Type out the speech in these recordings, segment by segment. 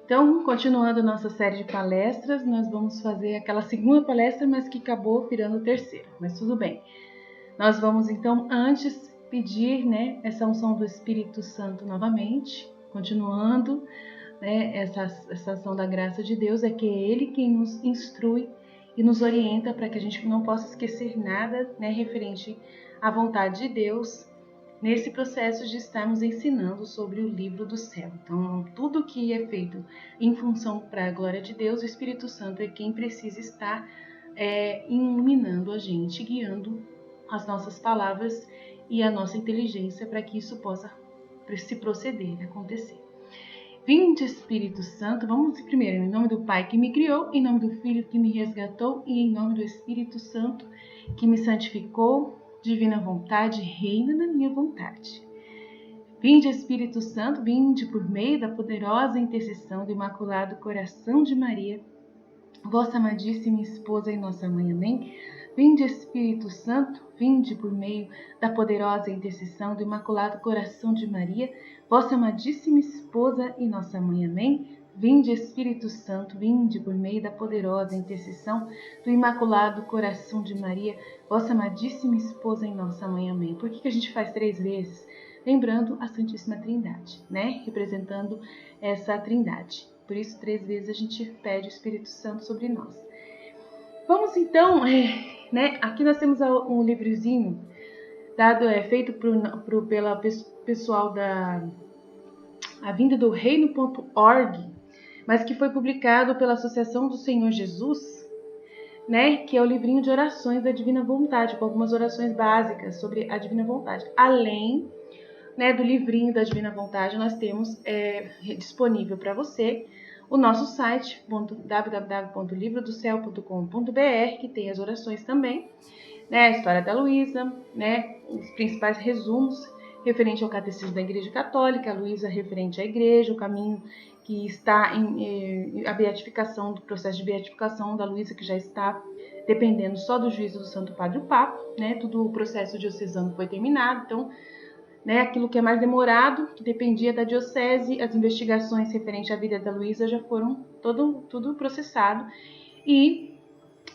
Então, continuando a nossa série de palestras, nós vamos fazer aquela segunda palestra, mas que acabou virando a terceira, mas tudo bem. Nós vamos então antes pedir, essa unção do Espírito Santo novamente, continuando, essa ação da graça de Deus, é que é Ele quem nos instrui e nos orienta para que a gente não possa esquecer nada, referente à vontade de Deus, nesse processo de estarmos ensinando sobre o livro do céu. Então, tudo que é feito em função para a glória de Deus, o Espírito Santo é quem precisa estar iluminando a gente, guiando as nossas palavras e a nossa inteligência para que isso possa se proceder, acontecer. Vinde, Espírito Santo, vamos primeiro, em nome do Pai que me criou, em nome do Filho que me resgatou e em nome do Espírito Santo que me santificou. Divina vontade, reina na minha vontade. Vinde, Espírito Santo, vinde por meio da poderosa intercessão do Imaculado Coração de Maria, vossa amadíssima esposa e nossa mãe. Amém? Vinde, Espírito Santo, vinde por meio da poderosa intercessão do Imaculado Coração de Maria, vossa amadíssima esposa e nossa mãe. Amém? Vinde, Espírito Santo, vinde por meio da poderosa intercessão do Imaculado Coração de Maria, vossa amadíssima esposa e nossa mãe. Amém. Por que a gente faz 3 vezes? Lembrando a Santíssima Trindade, representando essa Trindade. Por isso, 3 vezes a gente pede o Espírito Santo sobre nós. Vamos então, aqui nós temos um livrozinho dado, feito pela pessoal da A Vinda do Reino.org, mas que foi publicado pela Associação do Senhor Jesus, que é o livrinho de orações da Divina Vontade, com algumas orações básicas sobre a Divina Vontade. Além do livrinho da Divina Vontade, nós temos disponível para você o nosso site, www.livrodocel.com.br, que tem as orações também, a história da Luísa, os principais resumos referente ao Catecismo da Igreja Católica, a Luísa referente à Igreja, o caminho que está a beatificação, do processo de beatificação da Luísa, que já está dependendo só do juízo do Santo Padre o Papa, tudo o processo diocesano foi terminado, então, aquilo que é mais demorado, que dependia da diocese, as investigações referentes à vida da Luísa já foram tudo processado e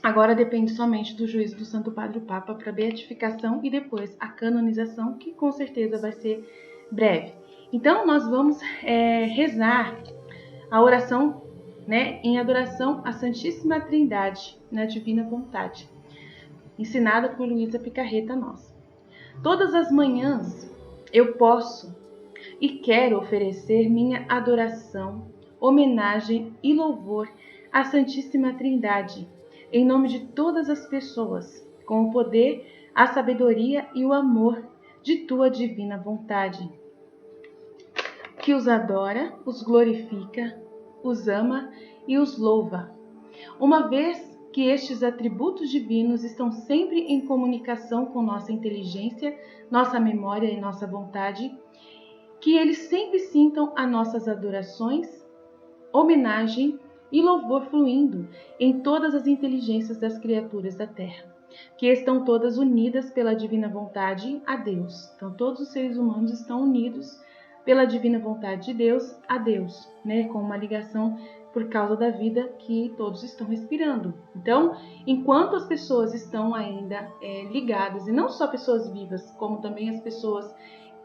agora depende somente do juízo do Santo Padre o Papa para beatificação e depois a canonização, que com certeza vai ser breve. Então, nós vamos rezar a oração, em adoração à Santíssima Trindade, na Divina Vontade, ensinada por Luísa Picarreta nós. Todas as manhãs eu posso e quero oferecer minha adoração, homenagem e louvor à Santíssima Trindade, em nome de todas as pessoas, com o poder, a sabedoria e o amor de tua divina vontade, que os adora, os glorifica, os ama e os louva. Uma vez que estes atributos divinos estão sempre em comunicação com nossa inteligência, nossa memória e nossa vontade, que eles sempre sintam as nossas adorações, homenagem e louvor fluindo em todas as inteligências das criaturas da Terra, que estão todas unidas pela divina vontade a Deus. Então, todos os seres humanos estão unidos pela divina vontade de Deus a Deus, com uma ligação por causa da vida que todos estão respirando. Então, enquanto as pessoas estão ainda ligadas, e não só pessoas vivas, como também as pessoas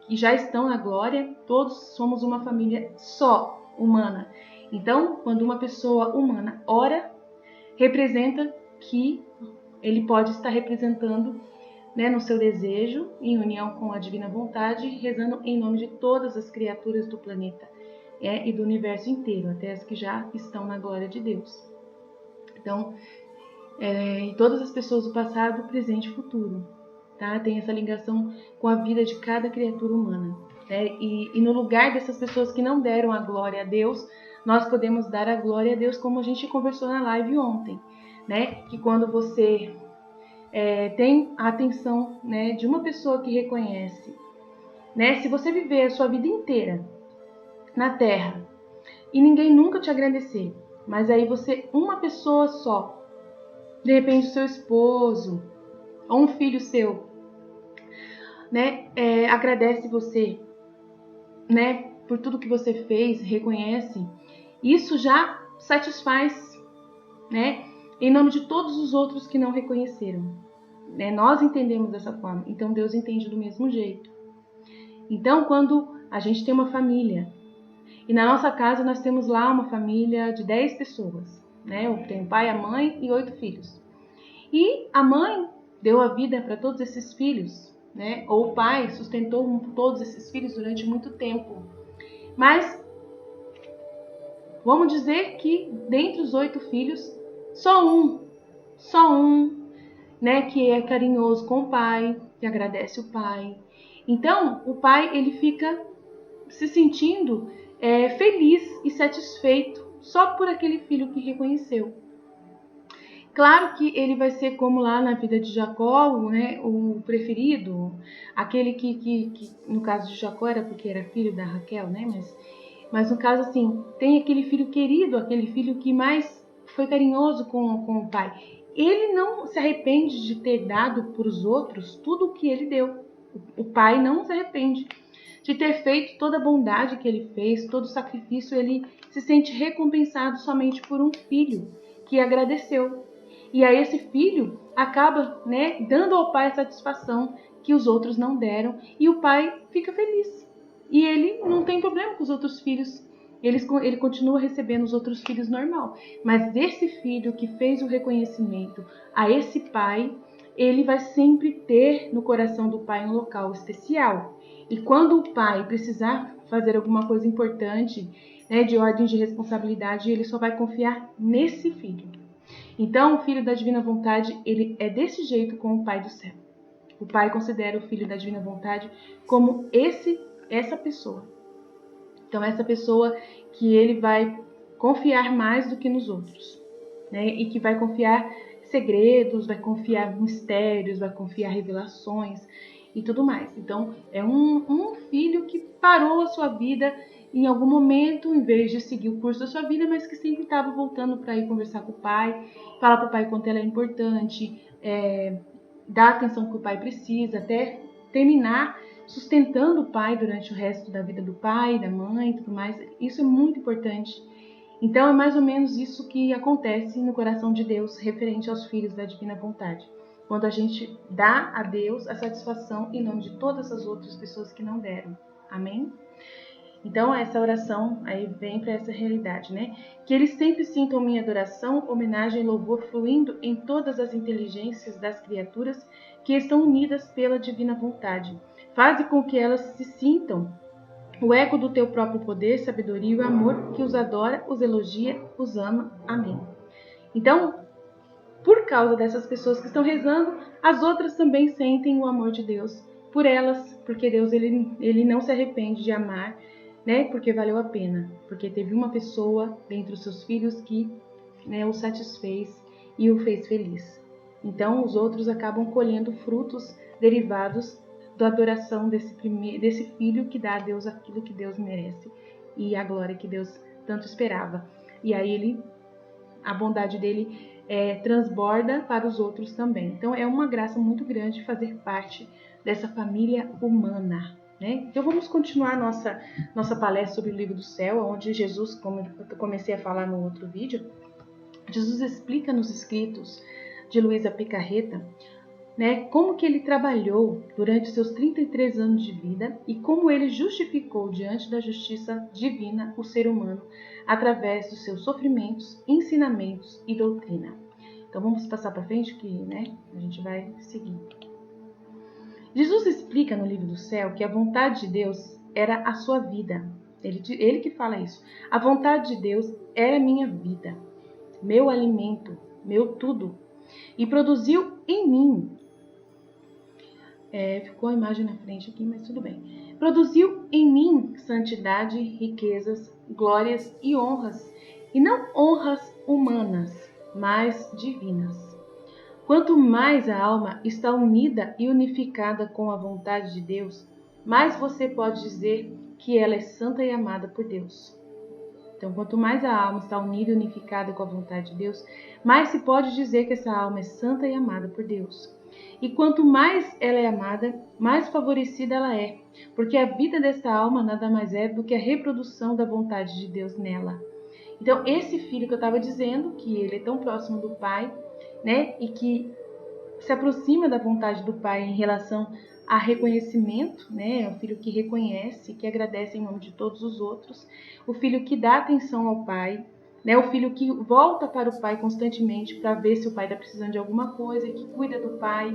que já estão na glória, todos somos uma família só, humana. Então, quando uma pessoa humana ora, representa que ele pode estar representando, no seu desejo, em união com a divina vontade, rezando em nome de todas as criaturas do planeta e do universo inteiro, até as que já estão na glória de Deus. Então, todas as pessoas do passado, presente e futuro, tem essa ligação com a vida de cada criatura humana. E no lugar dessas pessoas que não deram a glória a Deus, nós podemos dar a glória a Deus, como a gente conversou na live ontem, que quando você tem a atenção, de uma pessoa que reconhece, se você viver a sua vida inteira na Terra e ninguém nunca te agradecer, mas aí uma pessoa só, de repente o seu esposo ou um filho seu, agradece você, por tudo que você fez, reconhece, Isso já satisfaz, né? Em nome de todos os outros que não reconheceram. Né? Nós entendemos dessa forma, então Deus entende do mesmo jeito. Então, quando a gente tem uma família, e na nossa casa nós temos lá uma família de 10 pessoas, né? Eu tenho o pai, a mãe e 8 filhos. E a mãe deu a vida para todos esses filhos, né? Ou o pai sustentou todos esses filhos durante muito tempo. Mas vamos dizer que dentre os 8 filhos, só um, né, que é carinhoso com o pai, que agradece o pai. Então, o pai ele fica se sentindo feliz e satisfeito só por aquele filho que reconheceu. Claro que ele vai ser como lá na vida de Jacó, né, o preferido, aquele que no caso de Jacó era porque era filho da Raquel, né, mas no caso assim, tem aquele filho querido, aquele filho que mais foi carinhoso com o pai. Ele não se arrepende de ter dado para os outros tudo o que ele deu. O pai não se arrepende de ter feito toda a bondade que ele fez, todo o sacrifício. Ele se sente recompensado somente por um filho que agradeceu. E aí esse filho acaba, né, dando ao pai a satisfação que os outros não deram, e o pai fica feliz. E ele não tem problema com os outros filhos. Ele continua recebendo os outros filhos normal. Mas esse filho que fez o reconhecimento a esse pai, ele vai sempre ter no coração do pai um local especial. E quando o pai precisar fazer alguma coisa importante, né, de ordem de responsabilidade, ele só vai confiar nesse filho. Então, o filho da divina vontade, ele é desse jeito com o pai do céu. O pai considera o filho da divina vontade como essa pessoa. Então, essa pessoa que ele vai confiar mais do que nos outros, né? E que vai confiar segredos, vai confiar mistérios, vai confiar revelações e tudo mais. Então, é um filho que parou a sua vida em algum momento, em vez de seguir o curso da sua vida, mas que sempre estava voltando para ir conversar com o pai, falar para o pai quanto ela é importante, dar a atenção que o pai precisa, até terminar sustentando o pai durante o resto da vida do pai, da mãe e tudo mais. Isso é muito importante. Então é mais ou menos isso que acontece no coração de Deus referente aos filhos da divina vontade. Quando a gente dá a Deus a satisfação em nome de todas as outras pessoas que não deram. Amém? Então essa oração aí vem para essa realidade, né? Que eles sempre sintam minha adoração, homenagem e louvor fluindo em todas as inteligências das criaturas que estão unidas pela divina vontade. Faze com que elas se sintam o eco do teu próprio poder, sabedoria e o amor que os adora, os elogia, os ama. Amém. Então, por causa dessas pessoas que estão rezando, as outras também sentem o amor de Deus por elas, porque Deus ele não se arrepende de amar, né? Porque valeu a pena, porque teve uma pessoa dentre os seus filhos que, né, o satisfez e o fez feliz. Então, os outros acabam colhendo frutos derivados da adoração desse filho que dá a Deus aquilo que Deus merece e a glória que Deus tanto esperava. E aí a bondade dele transborda para os outros também. Então é uma graça muito grande fazer parte dessa família humana, né? Então vamos continuar nossa palestra sobre o livro do céu, onde Jesus, como eu comecei a falar no outro vídeo, Jesus explica nos escritos de Luisa Picarreta, né, como que ele trabalhou durante seus 33 anos de vida e como ele justificou diante da justiça divina o ser humano através dos seus sofrimentos, ensinamentos e doutrina. Então vamos passar para frente que, né, a gente vai seguir. Jesus explica no livro do céu que a vontade de Deus era a sua vida. Ele que fala isso. A vontade de Deus era minha vida, meu alimento, meu tudo, e produziu em mim. Ficou a imagem na frente aqui, mas tudo bem. Produziu em mim santidade, riquezas, glórias e honras, e não honras humanas, mas divinas. Quanto mais a alma está unida e unificada com a vontade de Deus, mais você pode dizer que ela é santa e amada por Deus. Então, quanto mais a alma está unida e unificada com a vontade de Deus, mais se pode dizer que essa alma é santa e amada por Deus. E quanto mais ela é amada, mais favorecida ela é, porque a vida desta alma nada mais é do que a reprodução da vontade de Deus nela. Então, esse filho que eu estava dizendo, que ele é tão próximo do pai, né, e que se aproxima da vontade do pai em relação a reconhecimento, né, é o filho que reconhece, que agradece em nome de todos os outros, o filho que dá atenção ao pai, né, o filho que volta para o pai constantemente para ver se o pai está precisando de alguma coisa, que cuida do pai,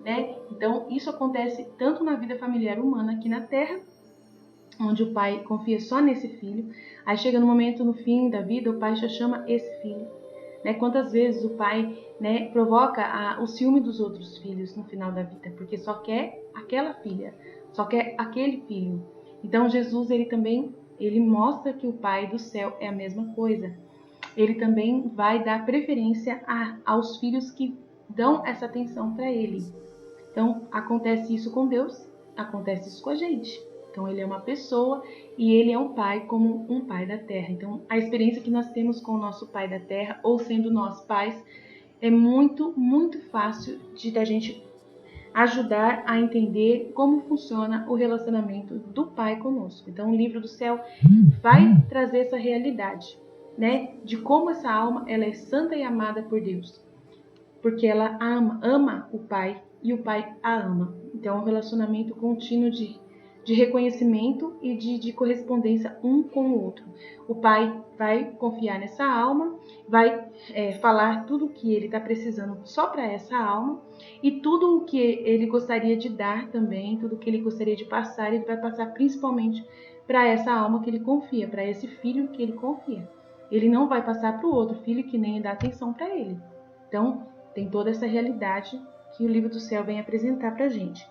né? Então, isso acontece tanto na vida familiar humana aqui na Terra, onde o pai confia só nesse filho. Aí chega no momento, no fim da vida, o pai já chama esse filho. Né? Quantas vezes o pai, né, provoca o ciúme dos outros filhos no final da vida, porque só quer aquela filha, só quer aquele filho. Então Jesus, ele mostra que o pai do céu é a mesma coisa. Ele também vai dar preferência aos filhos que dão essa atenção para ele. Então, acontece isso com Deus, acontece isso com a gente. Então, ele é uma pessoa e ele é um pai como um pai da terra. Então, a experiência que nós temos com o nosso pai da terra, ou sendo nós pais, é muito, muito fácil da gente ajudar a entender como funciona o relacionamento do pai conosco. Então, o livro do céu vai trazer essa realidade, né? De como essa alma ela é santa e amada por Deus. Porque ela ama o pai e o pai a ama. Então, é um relacionamento contínuo de reconhecimento e de correspondência um com o outro. O pai vai confiar nessa alma, vai falar tudo o que ele está precisando só para essa alma, e tudo o que ele gostaria de dar também, tudo o que ele gostaria de passar, ele vai passar principalmente para essa alma que ele confia, para esse filho que ele confia. Ele não vai passar para o outro filho que nem dá atenção para ele. Então, tem toda essa realidade que o livro do céu vem apresentar para a gente.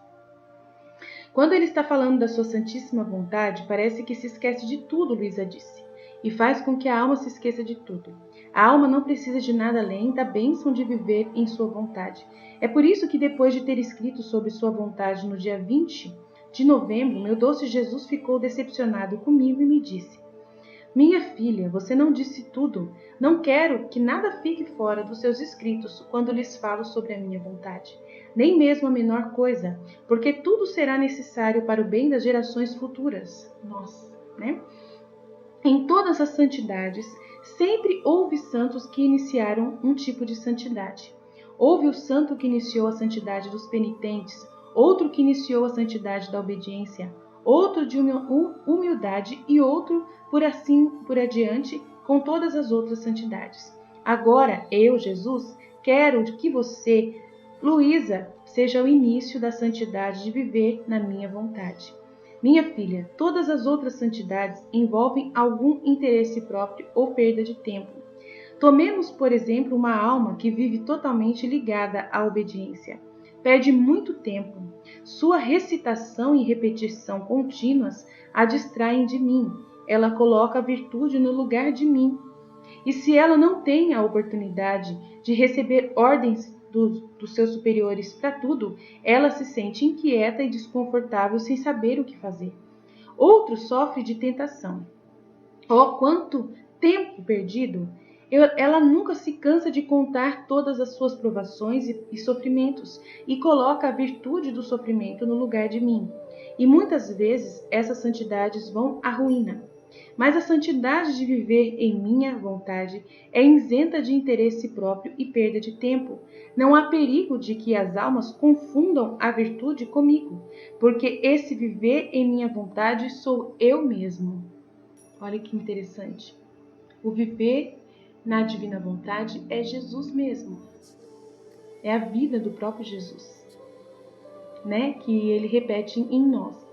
Quando ele está falando da sua santíssima vontade, parece que se esquece de tudo, Luísa disse, e faz com que a alma se esqueça de tudo. A alma não precisa de nada além da bênção de viver em sua vontade. É por isso que depois de ter escrito sobre sua vontade no dia 20 de novembro, meu doce Jesus ficou decepcionado comigo e me disse: minha filha, você não disse tudo. Não quero que nada fique fora dos seus escritos quando lhes falo sobre a minha vontade. Nem mesmo a menor coisa, porque tudo será necessário para o bem das gerações futuras. Nossa, né? Em todas as santidades, sempre houve santos que iniciaram um tipo de santidade. Houve o santo que iniciou a santidade dos penitentes, outro que iniciou a santidade da obediência, outro de humildade e outro por adiante com todas as outras santidades. Agora, eu, Jesus, quero que você, Luísa, seja o início da santidade de viver na minha vontade. Minha filha, todas as outras santidades envolvem algum interesse próprio ou perda de tempo. Tomemos, por exemplo, uma alma que vive totalmente ligada à obediência. Perde muito tempo. Sua recitação e repetição contínuas a distraem de mim. Ela coloca a virtude no lugar de mim. E se ela não tem a oportunidade de receber ordens dos seus superiores para tudo, ela se sente inquieta e desconfortável sem saber o que fazer. Outro sofre de tentação. Oh, quanto tempo perdido! Ela nunca se cansa de contar todas as suas provações e sofrimentos e coloca a virtude do sofrimento no lugar de mim. E muitas vezes essas santidades vão à ruína. Mas a santidade de viver em minha vontade é isenta de interesse próprio e perda de tempo. Não há perigo de que as almas confundam a virtude comigo, porque esse viver em minha vontade sou eu mesmo. Olha que interessante. O viver na divina vontade é Jesus mesmo. É a vida do próprio Jesus, né? Que ele repete em nós.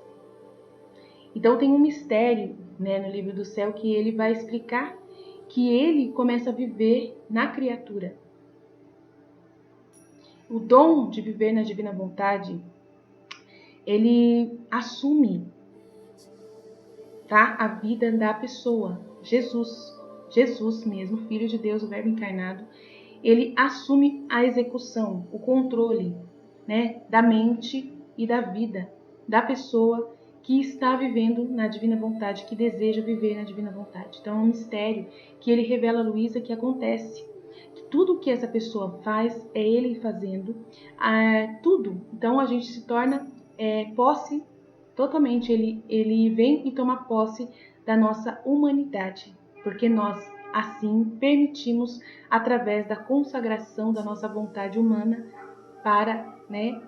Então tem um mistério, né, no livro do céu que ele vai explicar que ele começa a viver na criatura. O dom de viver na divina vontade, ele assume, tá, a vida da pessoa. Jesus mesmo, Filho de Deus, o Verbo encarnado, ele assume a execução, o controle, né, da mente e da vida da pessoa que está vivendo na divina vontade, que deseja viver na divina vontade. Então é um mistério que ele revela a Luísa que acontece. Que tudo que essa pessoa faz é ele fazendo, tudo. Então a gente se torna posse totalmente, ele vem e toma posse da nossa humanidade, porque nós assim permitimos através da consagração da nossa vontade humana para,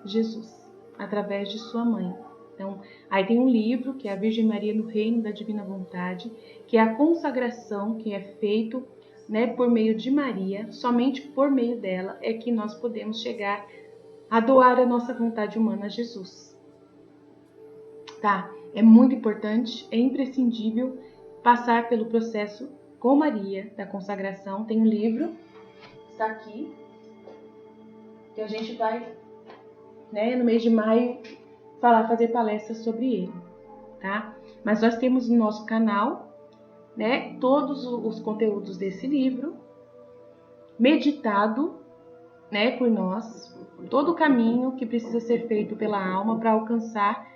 Jesus, através de sua mãe. Então, aí tem um livro que é a Virgem Maria no Reino da Divina Vontade, que é a consagração que é feito, por meio de Maria. Somente por meio dela é que nós podemos chegar a doar a nossa vontade humana a Jesus. Tá? É muito importante, é imprescindível passar pelo processo com Maria da consagração. Tem um livro, está aqui, que a gente vai, no mês de maio, fazer palestras sobre ele, tá? Mas nós temos no nosso canal, todos os conteúdos desse livro, meditado, por nós, todo o caminho que precisa ser feito pela alma para alcançar,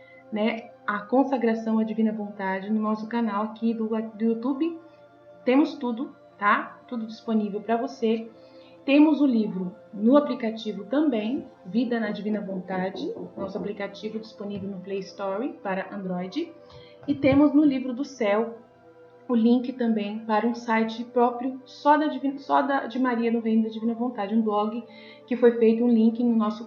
a consagração à divina vontade no nosso canal aqui do YouTube. Temos tudo, tá? Tudo disponível para você. Temos o livro no aplicativo também, Vida na Divina Vontade, nosso aplicativo disponível no Play Store para Android. E temos no Livro do Céu o link também para um site próprio só de Maria no Reino da Divina Vontade, um blog que foi feito, um link no nosso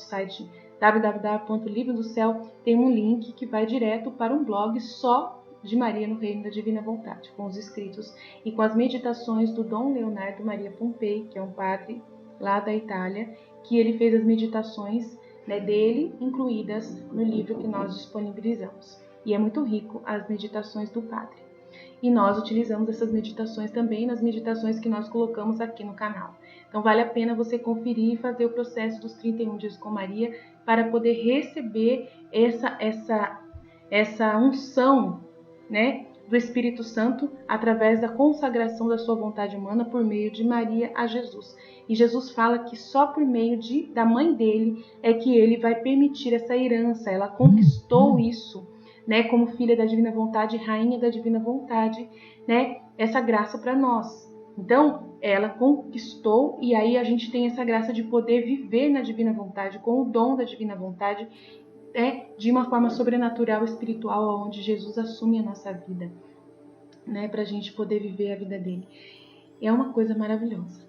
site www.livrodocéu, tem um link que vai direto para um blog só de Maria no Reino da Divina Vontade, com os escritos e com as meditações do Dom Leonardo Maria Pompei, que é um padre lá da Itália, que ele fez as meditações dele, incluídas no livro que nós disponibilizamos. E é muito rico as meditações do padre. E nós utilizamos essas meditações também nas meditações que nós colocamos aqui no canal. Então vale a pena você conferir e fazer o processo dos 31 dias com Maria para poder receber essa unção, do Espírito Santo através da consagração da sua vontade humana por meio de Maria a Jesus. E Jesus fala que só por meio da mãe dele é que ele vai permitir essa herança. Ela conquistou isso, como filha da divina vontade, rainha da divina vontade, essa graça para nós. Então, ela conquistou, e aí a gente tem essa graça de poder viver na divina vontade, com o dom da divina vontade, de uma forma sobrenatural, espiritual, onde Jesus assume a nossa vida, para a gente poder viver a vida dele. É uma coisa maravilhosa,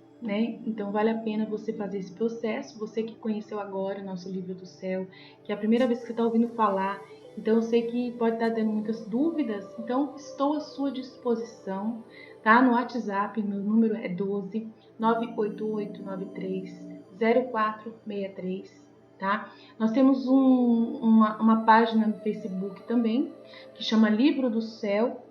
Então vale a pena você fazer esse processo. Você que conheceu agora o nosso Livro do Céu, que é a primeira vez que você está ouvindo falar, então eu sei que pode estar dando muitas dúvidas, então estou à sua disposição, tá? No WhatsApp, meu número é 12 98893 0463. Tá? Nós temos uma página no Facebook também, que chama Livro do Céu,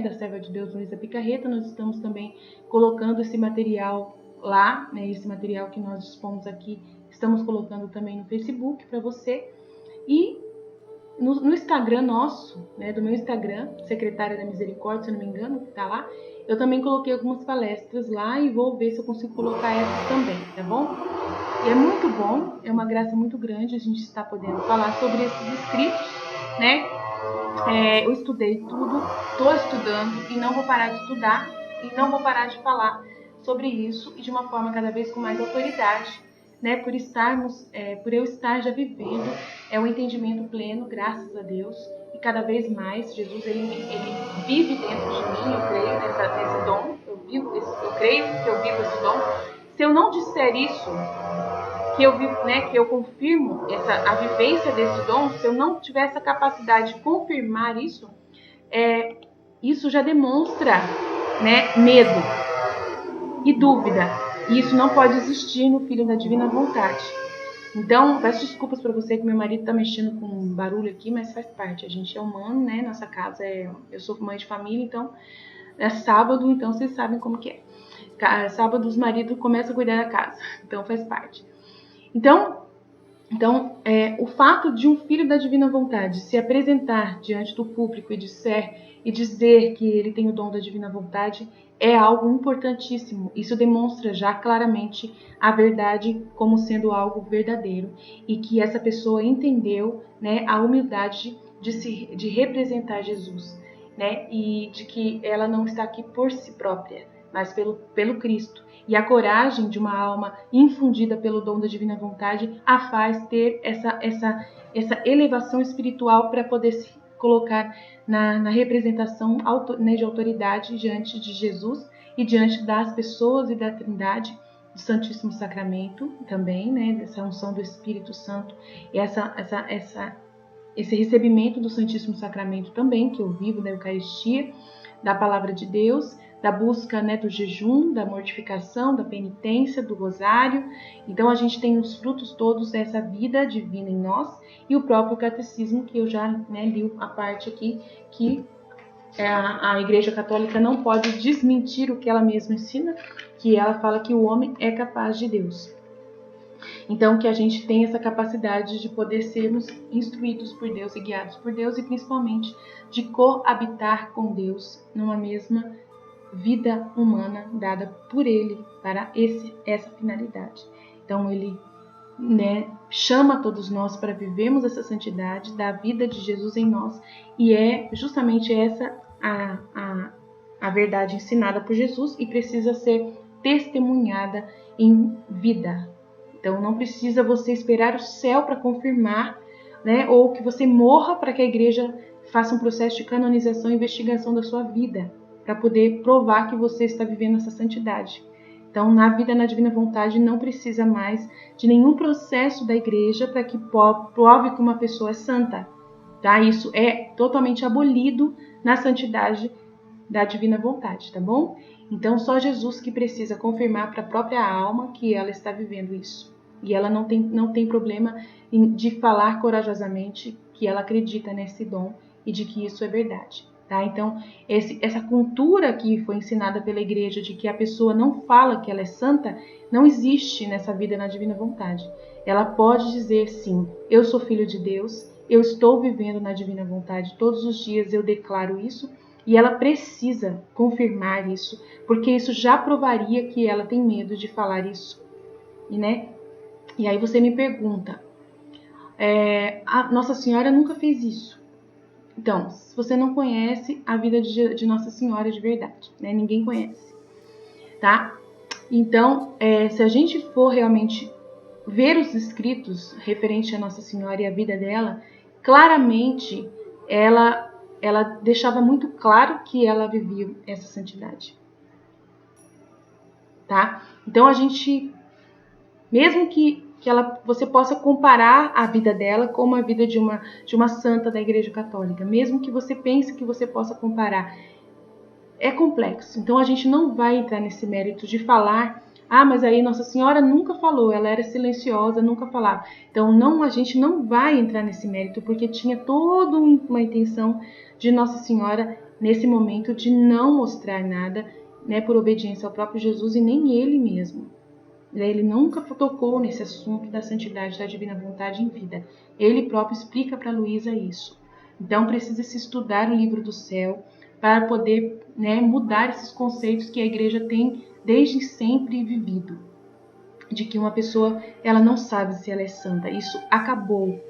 da Serva de Deus Luísa Picarreta. Nós estamos também colocando esse material lá, esse material que nós dispomos aqui, estamos colocando também no Facebook para você. E no Instagram nosso, do meu Instagram, Secretária da Misericórdia, se eu não me engano, que tá lá, eu também coloquei algumas palestras lá e vou ver se eu consigo colocar essas também, tá bom? E é muito bom, é uma graça muito grande a gente estar podendo falar sobre esses escritos, eu estudei tudo, estou estudando e não vou parar de estudar e não vou parar de falar sobre isso e de uma forma cada vez com mais autoridade, por eu estar já vivendo o entendimento pleno, graças a Deus, e cada vez mais Jesus ele vive dentro de mim. Eu creio nesse dom, eu creio que eu vivo esse dom. Se eu não disser isso, que eu vivo, que eu confirmo a vivência desse dom, se eu não tiver essa capacidade de confirmar isso, isso já demonstra, medo e dúvida. E isso não pode existir no Filho da Divina Vontade. Então, peço desculpas para você que meu marido está mexendo com barulho aqui, mas faz parte. A gente é humano, Nossa casa eu sou mãe de família, então é sábado, então vocês sabem como que é. Sábado os maridos começam a cuidar da casa, então faz parte. Então o fato de um filho da divina vontade se apresentar diante do público e dizer que ele tem o dom da divina vontade é algo importantíssimo. Isso demonstra já claramente a verdade como sendo algo verdadeiro e que essa pessoa entendeu, a humildade de representar Jesus, e de que ela não está aqui por si própria, mas pelo Cristo. E a coragem de uma alma infundida pelo dom da divina vontade a faz ter essa elevação espiritual para poder se colocar na representação de autoridade diante de Jesus e diante das pessoas e da Trindade, do Santíssimo Sacramento também, né, dessa unção do Espírito Santo, e esse recebimento do Santíssimo Sacramento também, que eu vivo da Eucaristia, da Palavra de Deus, da busca, né, do jejum, da mortificação, da penitência, do rosário. Então a gente tem os frutos todos dessa vida divina em nós, e o próprio catecismo, que eu já, né, li a parte aqui, que a Igreja Católica não pode desmentir o que ela mesma ensina, que ela fala que o homem é capaz de Deus. Então, que a gente tenha essa capacidade de poder sermos instruídos por Deus e guiados por Deus, e principalmente de coabitar com Deus numa mesma vida humana dada por Ele para essa finalidade. Então, Ele, né, chama todos nós para vivermos essa santidade da vida de Jesus em nós, e é justamente essa a verdade ensinada por Jesus e precisa ser testemunhada em vida. Então não precisa você esperar o céu para confirmar, né, ou que você morra para que a igreja faça um processo de canonização e investigação da sua vida, para poder provar que você está vivendo essa santidade. Então, na vida na divina vontade, não precisa mais de nenhum processo da igreja para que prove que uma pessoa é santa. Tá? Isso é totalmente abolido na santidade da divina vontade, tá bom? Então, só Jesus que precisa confirmar para a própria alma que ela está vivendo isso. E ela não tem problema de falar corajosamente que ela acredita nesse dom e de que isso é verdade. Tá? Então, essa cultura que foi ensinada pela igreja de que a pessoa não fala que ela é santa, não existe nessa vida na divina vontade. Ela pode dizer sim, eu sou filho de Deus, eu estou vivendo na divina vontade, todos os dias eu declaro isso, e ela precisa confirmar isso, porque isso já provaria que ela tem medo de falar isso. E aí você me pergunta, a Nossa Senhora nunca fez isso. Então, se você não conhece a vida de Nossa Senhora de verdade, né? Ninguém conhece, tá? Então, se a gente for realmente ver os escritos referentes a Nossa Senhora e a vida dela, claramente ela deixava muito claro que ela vivia essa santidade, tá? Então, a gente, mesmo que você possa comparar a vida dela com a vida de uma santa da Igreja Católica, mesmo que você pense que você possa comparar, é complexo. Então a gente não vai entrar nesse mérito de falar, mas aí Nossa Senhora nunca falou, ela era silenciosa, nunca falava. Então a gente não vai entrar nesse mérito, porque tinha toda uma intenção de Nossa Senhora nesse momento de não mostrar nada, né, por obediência ao próprio Jesus e nem ele mesmo. Ele nunca tocou nesse assunto da santidade da divina vontade em vida. Ele próprio explica para Luísa isso. Então precisa se estudar o livro do céu para poder, né, mudar esses conceitos que a igreja tem desde sempre vivido. De que uma pessoa ela não sabe se ela é santa. Isso acabou.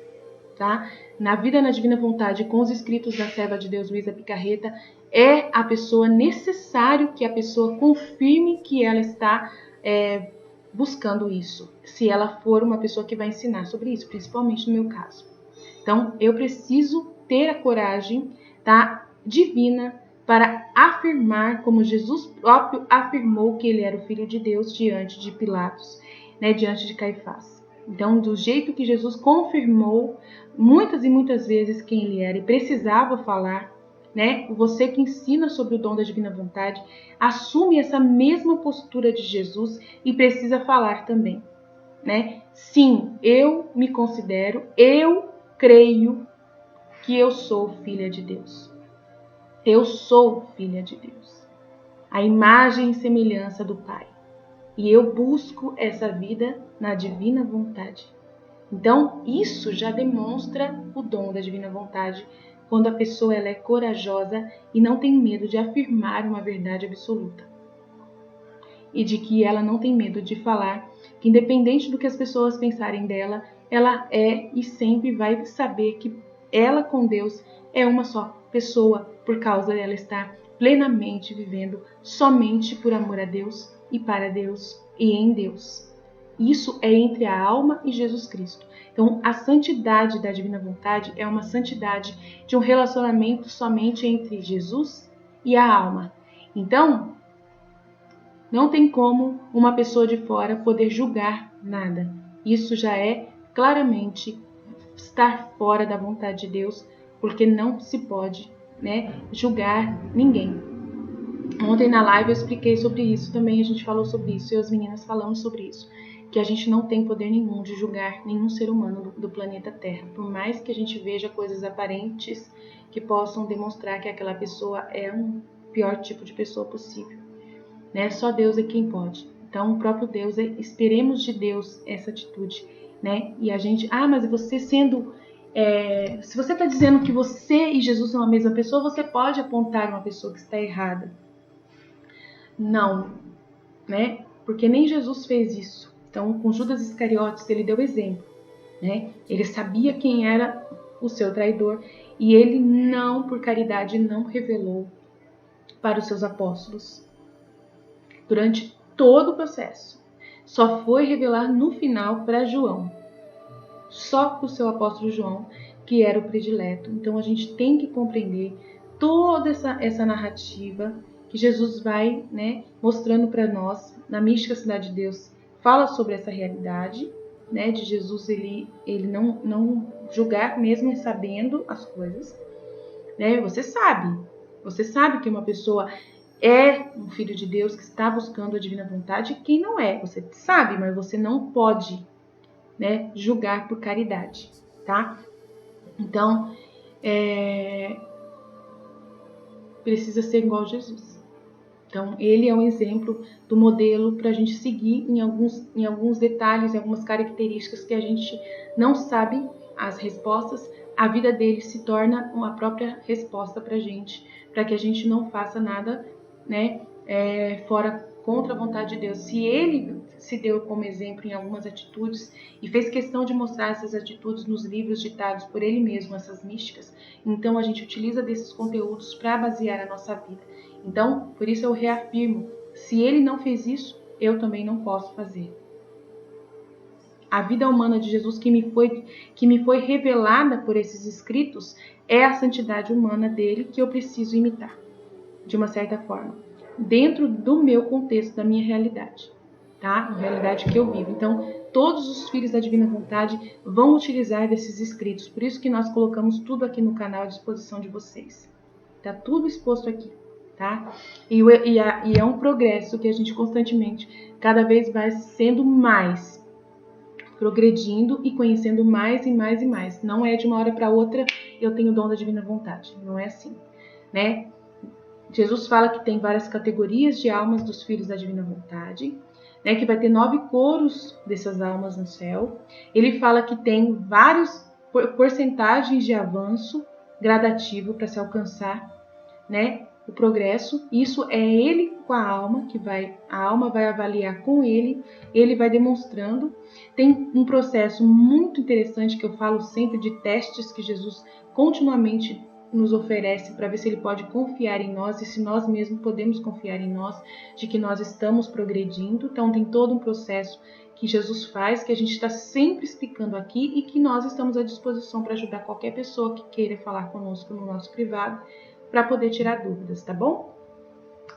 Tá? Na vida na divina vontade, com os escritos da serva de Deus Luísa Picarreta, é a pessoa necessário que a pessoa confirme que ela está buscando isso, se ela for uma pessoa que vai ensinar sobre isso, principalmente no meu caso. Então, eu preciso ter a coragem, tá, divina para afirmar, como Jesus próprio afirmou que ele era o Filho de Deus diante de Pilatos, né, diante de Caifás. Então, do jeito que Jesus confirmou muitas e muitas vezes quem ele era e precisava falar, né? Você que ensina sobre o dom da divina vontade, assume essa mesma postura de Jesus e precisa falar também, né? Sim, eu me considero, eu creio que eu sou filha de Deus. Eu sou filha de Deus. A imagem e semelhança do Pai. E eu busco essa vida na divina vontade. Então, isso já demonstra o dom da divina vontade, quando a pessoa ela é corajosa e não tem medo de afirmar uma verdade absoluta. E de que ela não tem medo de falar que, independente do que as pessoas pensarem dela, ela é e sempre vai saber que ela com Deus é uma só pessoa, por causa dela estar plenamente vivendo somente por amor a Deus e para Deus e em Deus. Isso é entre a alma e Jesus Cristo. Então, a santidade da divina vontade é uma santidade de um relacionamento somente entre Jesus e a alma. Então, Não tem como uma pessoa de fora poder julgar nada. Isso já é claramente estar fora da vontade de Deus, porque não se pode, julgar ninguém. Ontem na live eu expliquei sobre isso também, a gente falou sobre isso, e as meninas falamos sobre isso, que a gente não tem poder nenhum de julgar nenhum ser humano do planeta Terra, por mais que a gente veja coisas aparentes que possam demonstrar que aquela pessoa é um pior tipo de pessoa possível. Só Deus é quem pode. Então, o próprio Deus, esperemos de Deus essa atitude, E a gente, mas você sendo, se você está dizendo que você e Jesus são a mesma pessoa, você pode apontar uma pessoa que está errada. Não, Porque nem Jesus fez isso. Então, com Judas Iscariotes, ele deu exemplo, Ele sabia quem era o seu traidor e ele não, por caridade, não revelou para os seus apóstolos durante todo o processo. Só foi revelar no final para João. Só para o seu apóstolo João, que era o predileto. Então a gente tem que compreender toda essa narrativa que Jesus vai mostrando para nós na mística Cidade de Deus. Fala sobre essa realidade de Jesus, ele não julgar mesmo sabendo as coisas. Você sabe que uma pessoa é um filho de Deus que está buscando a divina vontade e quem não é. Você sabe, mas você não pode julgar por caridade, tá? Então, precisa ser igual a Jesus. Então, ele é um exemplo do modelo para a gente seguir em alguns detalhes, em algumas características que a gente não sabe as respostas. A vida dele se torna uma própria resposta para a gente, para que a gente não faça nada fora contra a vontade de Deus. Se ele se deu como exemplo em algumas atitudes e fez questão de mostrar essas atitudes nos livros ditados por ele mesmo, essas místicas, então a gente utiliza desses conteúdos para basear a nossa vida. Então, por isso eu reafirmo, se ele não fez isso, eu também não posso fazer. A vida humana de Jesus que me foi revelada por esses escritos é a santidade humana dele que eu preciso imitar, de uma certa forma, dentro do meu contexto, da minha realidade, tá? A realidade que eu vivo. Então, todos os filhos da Divina Vontade vão utilizar desses escritos. Por isso que nós colocamos tudo aqui no canal à disposição de vocês. Tá tudo exposto aqui, tá? E é um progresso que a gente constantemente, cada vez vai sendo mais, progredindo e conhecendo mais e mais e mais. Não é de uma hora para outra eu tenho o dom da Divina Vontade. Não é assim, Jesus fala que tem várias categorias de almas dos filhos da Divina Vontade, que vai ter 9 coros dessas almas no céu. Ele fala que tem várias porcentagens de avanço gradativo para se alcançar, o progresso. Isso é ele com a alma, a alma vai avaliar com ele vai demonstrando. Tem um processo muito interessante que eu falo sempre de testes que Jesus continuamente nos oferece para ver se ele pode confiar em nós e se nós mesmos podemos confiar em nós, de que nós estamos progredindo. Então tem todo um processo que Jesus faz, que a gente está sempre explicando aqui e que nós estamos à disposição para ajudar qualquer pessoa que queira falar conosco no nosso privado para poder tirar dúvidas, tá bom?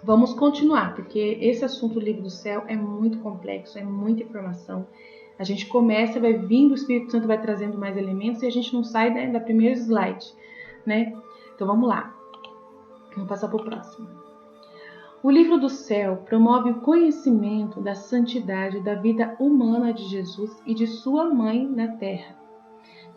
Vamos continuar, porque esse assunto do livro do céu é muito complexo, é muita informação. A gente começa, vai vindo, o Espírito Santo vai trazendo mais elementos e a gente não sai da primeira slide, Então vamos lá. Vamos passar para o próximo. O livro do céu promove o conhecimento da santidade da vida humana de Jesus e de sua mãe na terra,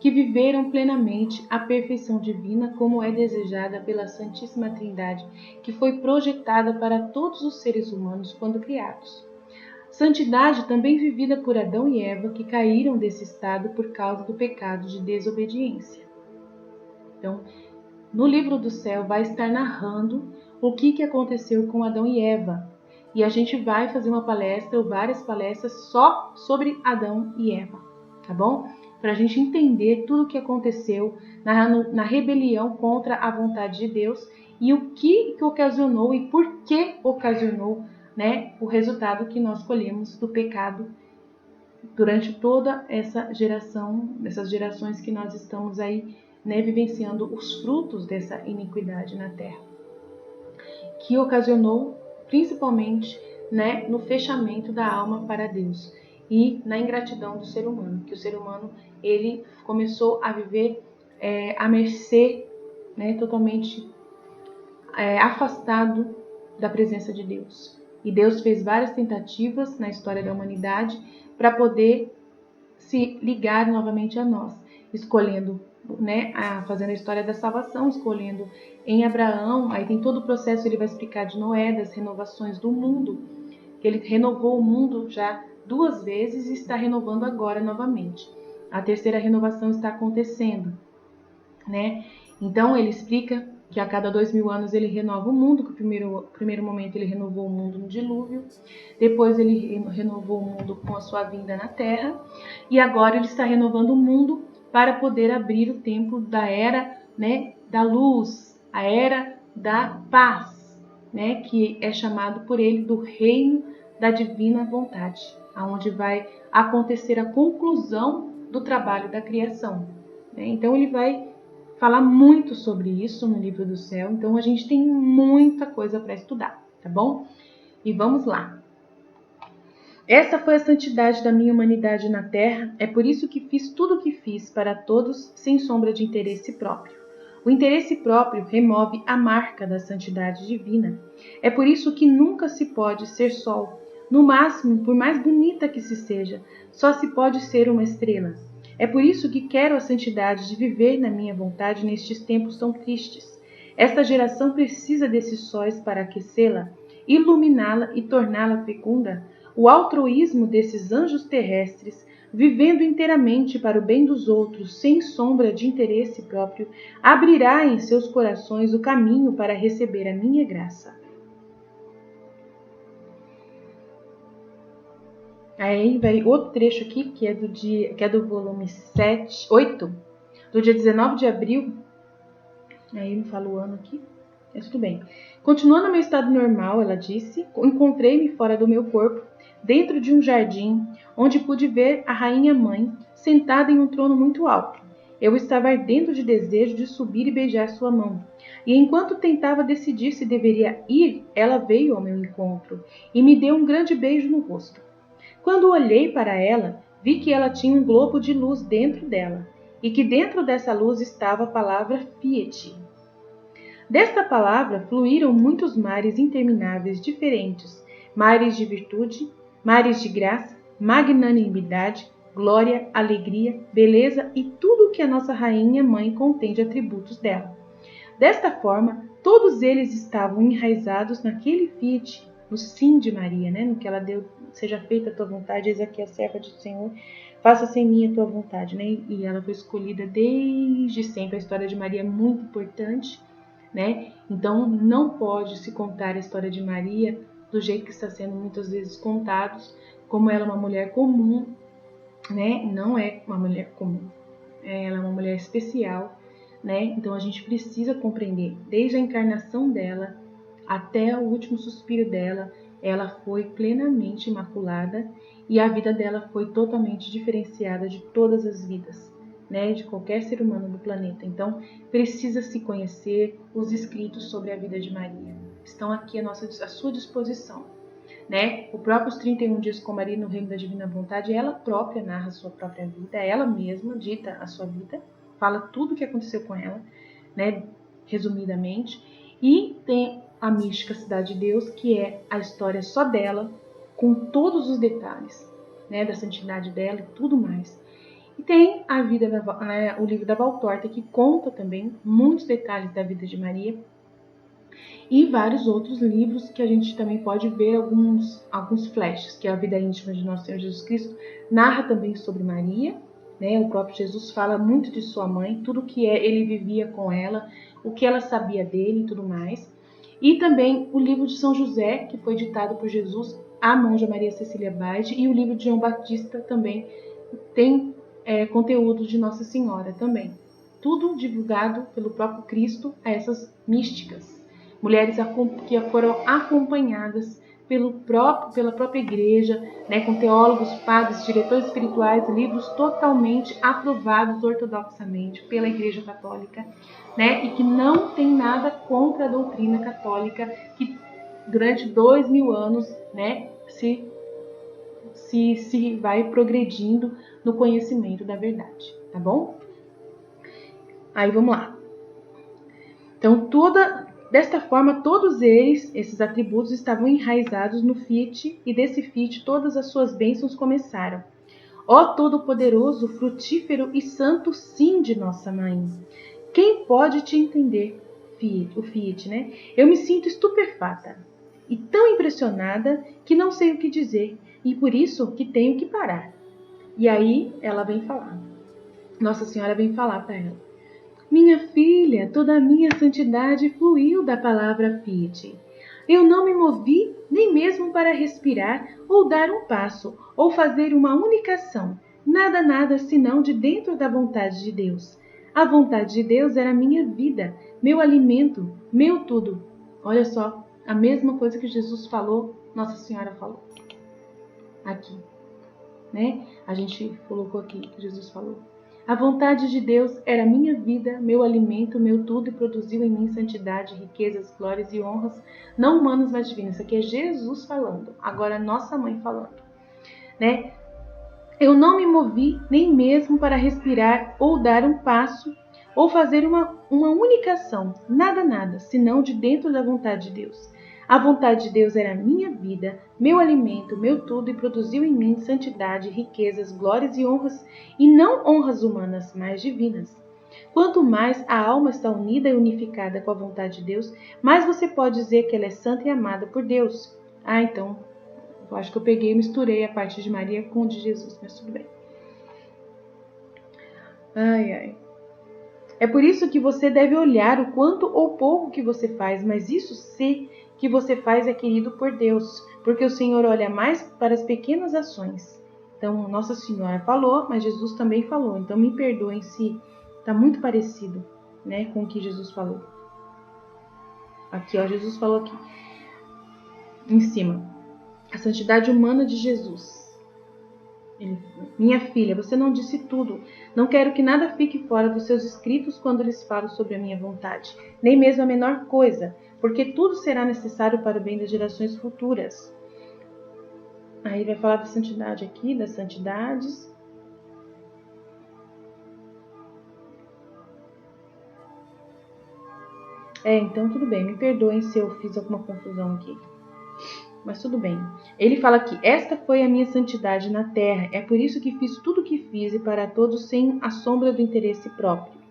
que viveram plenamente a perfeição divina como é desejada pela Santíssima Trindade, que foi projetada para todos os seres humanos quando criados. Santidade também vivida por Adão e Eva, que caíram desse estado por causa do pecado de desobediência. Então, no livro do céu vai estar narrando o que aconteceu com Adão e Eva. E a gente vai fazer uma palestra ou várias palestras só sobre Adão e Eva, tá bom? Para a gente entender tudo o que aconteceu na rebelião contra a vontade de Deus e o que ocasionou e por que ocasionou o resultado que nós colhemos do pecado durante toda essa geração, dessas gerações que nós estamos aí vivenciando os frutos dessa iniquidade na terra, que ocasionou principalmente né, no fechamento da alma para Deus e na ingratidão do ser humano, que o ser humano ele começou a viver à mercê, né, totalmente afastado da presença de Deus. E Deus fez várias tentativas na história da humanidade para poder se ligar novamente a nós, escolhendo, né, fazendo a história da salvação, escolhendo em Abraão. Aí tem todo o processo, ele vai explicar de Noé, das renovações do mundo, que ele renovou o mundo já 2 vezes e está renovando agora novamente. A terceira renovação está acontecendo, né? Então ele explica que a cada 2000 anos ele renova o mundo, que no primeiro momento ele renovou o mundo no dilúvio, depois ele renovou o mundo com a sua vinda na Terra, e agora ele está renovando o mundo para poder abrir o tempo da era, né, da luz, a era da paz, né, que é chamado por ele do reino da divina vontade, aonde vai acontecer a conclusão do trabalho da criação, né? Então ele vai falar muito sobre isso no livro do céu, então a gente tem muita coisa para estudar, tá bom? E vamos lá. Essa foi a santidade da minha humanidade na terra, é por isso que fiz tudo o que fiz para todos sem sombra de interesse próprio. O interesse próprio remove a marca da santidade divina. É por isso que nunca se pode ser sol. No máximo, por mais bonita que se seja, só se pode ser uma estrela. É por isso que quero a santidade de viver na minha vontade nestes tempos tão tristes. Esta geração precisa desses sóis para aquecê-la, iluminá-la e torná-la fecunda. O altruísmo desses anjos terrestres, vivendo inteiramente para o bem dos outros, sem sombra de interesse próprio, abrirá em seus corações o caminho para receber a minha graça. Aí vai outro trecho aqui, que é do volume 8, do dia 19 de abril. Aí não fala o ano aqui, mas tudo bem. Continuando meu estado normal, ela disse, encontrei-me fora do meu corpo, dentro de um jardim, onde pude ver a rainha mãe, sentada em um trono muito alto. Eu estava ardendo de desejo de subir e beijar sua mão. E enquanto tentava decidir se deveria ir, ela veio ao meu encontro e me deu um grande beijo no rosto. Quando olhei para ela, vi que ela tinha um globo de luz dentro dela, e que dentro dessa luz estava a palavra Fiat. Desta palavra fluíram muitos mares intermináveis diferentes, mares de virtude, mares de graça, magnanimidade, glória, alegria, beleza e tudo o que a nossa rainha mãe contém de atributos dela. Desta forma, todos eles estavam enraizados naquele Fiat, no sim de Maria, né? No que ela deu, seja feita a tua vontade, eis aqui a serva do Senhor, faça-se em mim a tua vontade, né? E ela foi escolhida desde sempre. A história de Maria é muito importante, né? Então não pode se contar a história de Maria do jeito que está sendo muitas vezes contados, como ela é uma mulher comum, né? Não é uma mulher comum, ela é uma mulher especial, né? Então a gente precisa compreender, desde a encarnação dela até o último suspiro dela, ela foi plenamente imaculada e a vida dela foi totalmente diferenciada de todas as vidas, né, de qualquer ser humano do planeta. Então, precisa se conhecer. Os escritos sobre a vida de Maria estão aqui à sua disposição, né? O próprio Os 31 Dias com Maria no Reino da Divina Vontade, ela própria narra a sua própria vida, ela mesma dita a sua vida, fala tudo o que aconteceu com ela, né, resumidamente, e tem a mística Cidade de Deus, que é a história só dela, com todos os detalhes, né, da santidade dela e tudo mais. E tem a vida o livro da Valtorta, que conta também muitos detalhes da vida de Maria, e vários outros livros que a gente também pode ver alguns flashes, que é a vida íntima de Nosso Senhor Jesus Cristo, narra também sobre Maria, né? O próprio Jesus fala muito de sua mãe, tudo que ele vivia com ela, o que ela sabia dele e tudo mais. E também o livro de São José, que foi ditado por Jesus à monja Maria Cecília Bade, e o livro de João Batista também tem conteúdo de Nossa Senhora também. Tudo divulgado pelo próprio Cristo a essas místicas. Mulheres que foram acompanhadas pela própria igreja, né, com teólogos, padres, diretores espirituais, livros totalmente aprovados ortodoxamente pela Igreja Católica, né, e que não tem nada contra a doutrina católica, que durante 2000 anos, né, se vai progredindo no conhecimento da verdade, tá bom? Aí vamos lá. Então, desta forma, todos esses atributos estavam enraizados no Fiat, e desse Fiat todas as suas bênçãos começaram. Ó Todo-Poderoso, frutífero e santo sim de nossa Mãe, quem pode te entender? O Fiat, né? Eu me sinto estupefata e tão impressionada que não sei o que dizer, e por isso que tenho que parar. E aí ela vem falar. Nossa Senhora vem falar para ela. Minha filha, toda a minha santidade fluiu da palavra Fiat. Eu não me movi nem mesmo para respirar ou dar um passo ou fazer uma única ação. Nada, senão de dentro da vontade de Deus. A vontade de Deus era minha vida, meu alimento, meu tudo. Olha só, a mesma coisa que Jesus falou, Nossa Senhora falou. Aqui, né? A gente colocou aqui que Jesus falou. A vontade de Deus era minha vida, meu alimento, meu tudo, e produziu em mim santidade, riquezas, glórias e honras, não humanas, mas divinas. Isso aqui é Jesus falando, agora nossa mãe falando, né? Eu não me movi nem mesmo para respirar ou dar um passo ou fazer uma única ação, nada, senão de dentro da vontade de Deus. A vontade de Deus era minha vida, meu alimento, meu tudo, e produziu em mim santidade, riquezas, glórias e honras, e não honras humanas, mas divinas. Quanto mais a alma está unida e unificada com a vontade de Deus, mais você pode dizer que ela é santa e amada por Deus. Então, eu acho que eu peguei e misturei a parte de Maria com a de Jesus, mas tudo bem. É por isso que você deve olhar o quanto ou pouco que você faz, mas isso sei que você faz é querido por Deus, porque o Senhor olha mais para as pequenas ações. Então, Nossa Senhora falou, mas Jesus também falou. Então, me perdoem se está muito parecido, né, com o que Jesus falou. Aqui, ó, Jesus falou aqui, em cima. A santidade humana de Jesus. Minha filha, você não disse tudo. Não quero que nada fique fora dos seus escritos quando lhes falo sobre a minha vontade, nem mesmo a menor coisa, porque tudo será necessário para o bem das gerações futuras. Aí vai falar da santidade aqui, das santidades. Então tudo bem, me perdoem se eu fiz alguma confusão aqui. Mas tudo bem. Ele fala que esta foi a minha santidade na terra. É por isso que fiz tudo o que fiz e para todos sem a sombra do interesse próprio.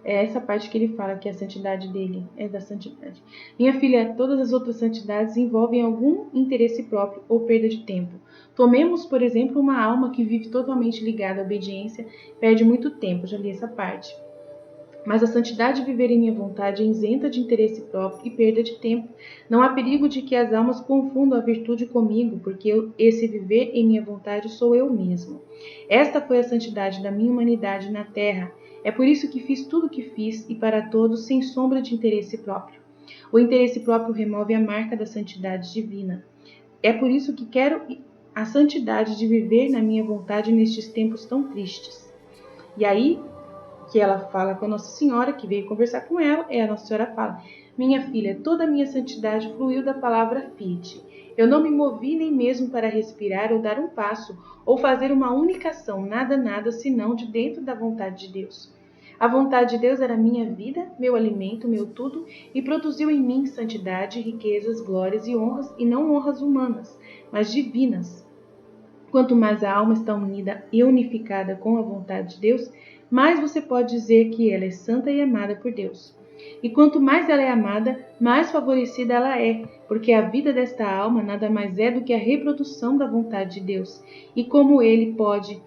É essa parte que ele fala que a santidade dele é da santidade. Minha filha, todas as outras santidades envolvem algum interesse próprio ou perda de tempo. Tomemos, por exemplo, uma alma que vive totalmente ligada à obediência, perde muito tempo. Já li essa parte. Mas a santidade de viver em minha vontade é isenta de interesse próprio e perda de tempo. Não há perigo de que as almas confundam a virtude comigo, porque esse viver em minha vontade sou eu mesmo. Esta foi a santidade da minha humanidade na terra. É por isso que fiz tudo o que fiz e para todos sem sombra de interesse próprio. O interesse próprio remove a marca da santidade divina. É por isso que quero a santidade de viver na minha vontade nestes tempos tão tristes. E aí, que ela fala com a Nossa Senhora, que veio conversar com ela, a Nossa Senhora fala: minha filha, toda a minha santidade fluiu da palavra Fiat. Eu não me movi nem mesmo para respirar ou dar um passo, ou fazer uma única ação, nada, senão de dentro da vontade de Deus. A vontade de Deus era minha vida, meu alimento, meu tudo, e produziu em mim santidade, riquezas, glórias e honras, e não honras humanas, mas divinas. Quanto mais a alma está unida e unificada com a vontade de Deus, mais você pode dizer que ela é santa e amada por Deus. E quanto mais ela é amada, mais favorecida ela é, porque a vida desta alma nada mais é do que a reprodução da vontade de Deus. E como ele pode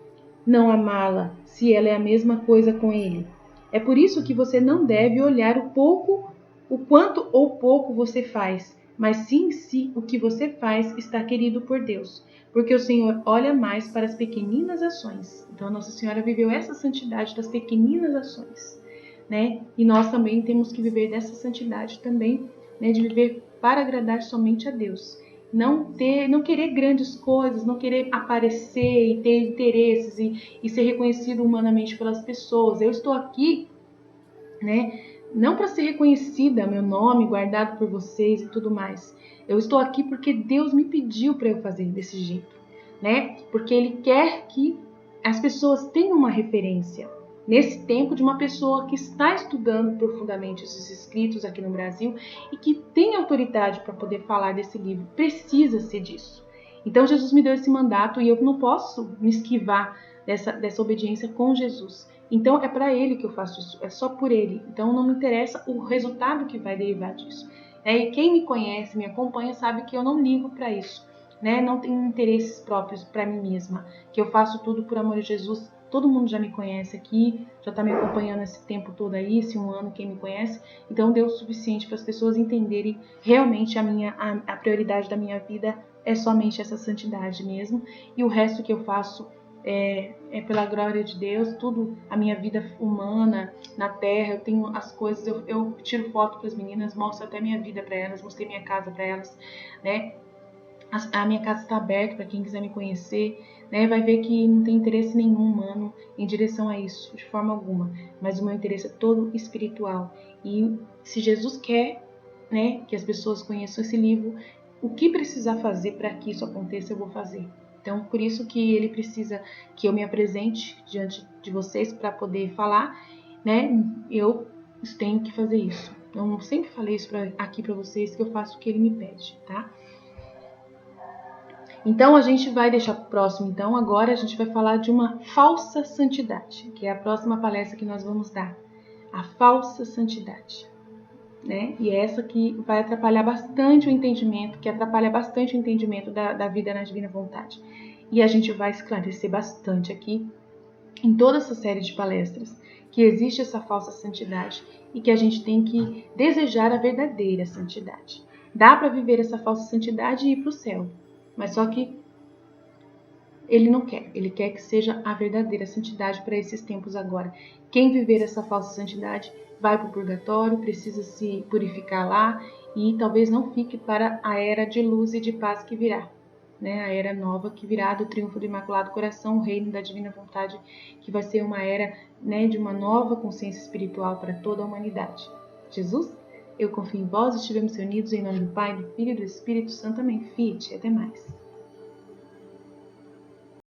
não amá-la, se ela é a mesma coisa com ele? É por isso que você não deve olhar o quanto ou pouco você faz, mas sim se o que você faz está querido por Deus. Porque o Senhor olha mais para as pequeninas ações. Então, a Nossa Senhora viveu essa santidade das pequeninas ações, né? E nós também temos que viver dessa santidade também, né? De viver para agradar somente a Deus. Não querer grandes coisas, não querer aparecer e ter interesses e ser reconhecido humanamente pelas pessoas. Eu estou aqui, né? não para ser reconhecida, meu nome guardado por vocês e tudo mais. Eu estou aqui porque Deus me pediu para eu fazer desse jeito, né? Porque Ele quer que as pessoas tenham uma referência nesse tempo de uma pessoa que está estudando profundamente esses escritos aqui no Brasil e que tem autoridade para poder falar desse livro. Precisa ser disso. Então Jesus me deu esse mandato e eu não posso me esquivar dessa obediência com Jesus. Então é para Ele que eu faço isso, é só por Ele. Então não me interessa o resultado que vai derivar disso. E quem me conhece, me acompanha, sabe que eu não ligo para isso. Não tenho interesses próprios para mim mesma, que eu faço tudo por amor a Jesus. Todo mundo já me conhece aqui, já está me acompanhando esse tempo todo aí, esse 1 ano, quem me conhece. Então deu o suficiente para as pessoas entenderem realmente a prioridade da minha vida é somente essa santidade mesmo. E o resto que eu faço é pela glória de Deus. Tudo, a minha vida humana na terra, eu tenho as coisas, eu tiro foto para as meninas, mostro até minha vida para elas, mostrei minha casa para elas, né? A minha casa está aberta para quem quiser me conhecer, né? Vai ver que não tem interesse nenhum humano em direção a isso, de forma alguma. Mas o meu interesse é todo espiritual. E se Jesus quer, né, que as pessoas conheçam esse livro, o que precisar fazer para que isso aconteça, eu vou fazer. Então, por isso que ele precisa que eu me apresente diante de vocês para poder falar, né? Eu tenho que fazer isso. Eu sempre falei isso aqui para vocês, que eu faço o que ele me pede, tá? Então, a gente vai deixar para o próximo. Então, agora a gente vai falar de uma falsa santidade, que é a próxima palestra que nós vamos dar. A falsa santidade, né? E é essa que vai atrapalhar bastante o entendimento, da vida na divina vontade. E a gente vai esclarecer bastante aqui, em toda essa série de palestras, que existe essa falsa santidade e que a gente tem que desejar a verdadeira santidade. Dá para viver essa falsa santidade e ir para o céu, mas só que ele não quer. Ele quer que seja a verdadeira santidade para esses tempos agora. Quem viver essa falsa santidade vai para o purgatório, precisa se purificar lá e talvez não fique para a era de luz e de paz que virá, né? A era nova que virá do triunfo do Imaculado Coração, o reino da divina vontade, que vai ser uma era, né, de uma nova consciência espiritual para toda a humanidade. Jesus, eu confio em vós, estivemos reunidos em nome do Pai, do Filho e do Espírito Santo. Amém. Fiat, até mais.